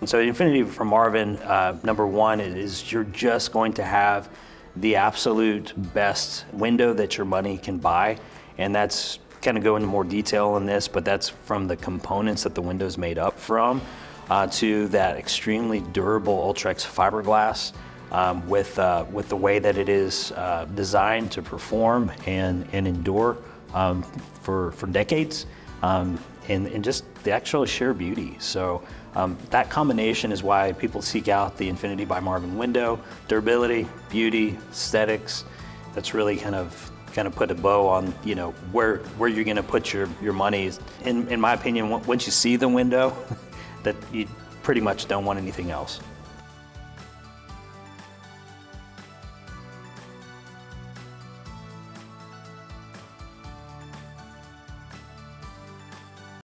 And so Infinity from Marvin, number one is you're just going to have the absolute best window that your money can buy. And that's kind of go into more detail on this, but that's from the components that the window's made up from to that extremely durable Trex fiberglass with the way that it is designed to perform and endure for decades. And just the actual sheer beauty. So that combination is why people seek out the Infinity by Marvin window. Durability, beauty, aesthetics. That's really kind of put a bow on where you're going to put your money. In my opinion, once you see the window, that you pretty much don't want anything else.